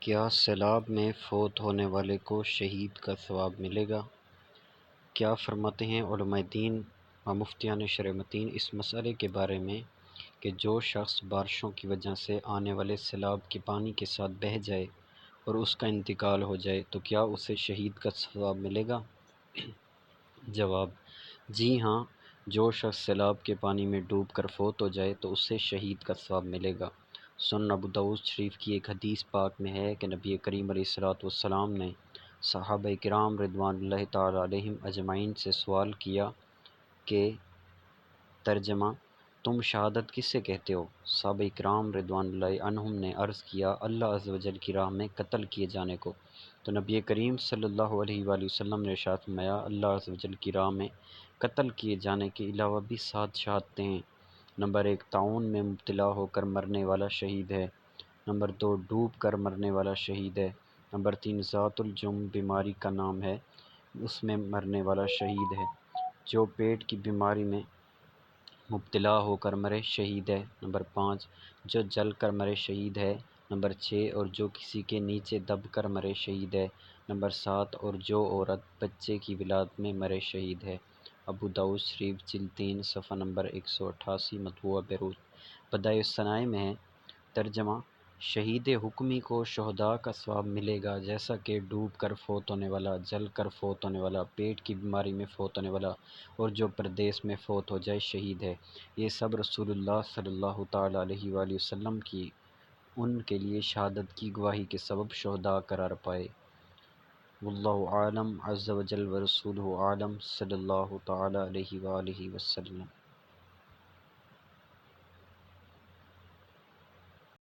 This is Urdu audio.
کیا سیلاب میں فوت ہونے والے کو شہید کا ثواب ملے گا؟ کیا فرماتے ہیں علماء دین و مفتیان شرع متین اس مسئلے کے بارے میں کہ جو شخص بارشوں کی وجہ سے آنے والے سیلاب کے پانی کے ساتھ بہہ جائے اور اس کا انتقال ہو جائے تو کیا اسے شہید کا ثواب ملے گا؟ جواب: جی ہاں، جو شخص سیلاب کے پانی میں ڈوب کر فوت ہو جائے تو اسے شہید کا ثواب ملے گا۔ سنن ابو داؤد شریف کی ایک حدیث پاک میں ہے کہ نبی کریم علیہ الصلوۃ والسلام نے صحابہ کرام رضوان اللہ تعالیٰ علیہم اجمعین سے سوال کیا کہ ترجمہ: تم شہادت کس سے کہتے ہو؟ صحابہ کرام رضوان اللہ عنہم نے عرض کیا: اللہ عز و جل کی راہ میں قتل کیے جانے کو۔ تو نبی کریم صلی اللہ علیہ وآلہ وسلم نے ارشاد فرمایا: اللہ عز و جل کی راہ میں قتل کیے جانے کے علاوہ بھی 7 شہادتیں ہیں۔ نمبر 1، طاعون میں مبتلا ہو کر مرنے والا شہید ہے۔ نمبر 2، ڈوب کر مرنے والا شہید ہے۔ نمبر 3، ذات الجم بیماری کا نام ہے، اس میں مرنے والا شہید ہے۔ جو پیٹ کی بیماری میں مبتلا ہو کر مرے شہید ہے۔ نمبر 5، جو جل کر مرے شہید ہے۔ نمبر 6، اور جو کسی کے نیچے دب کر مرے شہید ہے۔ نمبر 7، اور جو عورت بچے کی ولادت میں مرے شہید ہے۔ ابو داؤد شریف جلد 3 صفحہ نمبر 188، مطبوعہ بیروت۔ بدائع الصنائع میں ہے۔ ترجمہ: شہید حکمی کو شہداء کا ثواب ملے گا جیسا کہ ڈوب کر فوت ہونے والا، جل کر فوت ہونے والا، پیٹ کی بیماری میں فوت ہونے والا اور جو پردیس میں فوت ہو جائے شہید ہے۔ یہ سب رسول اللہ صلی اللہ تعالیٰ علیہ وآلہ وسلم کی ان کے لیے شہادت کی گواہی کے سبب شہداء قرار پائے۔ واللہ اعلم عز و جل و رسولہ اعلم، صلی اللہ تعالیٰ علیہ وآلہ وسلم۔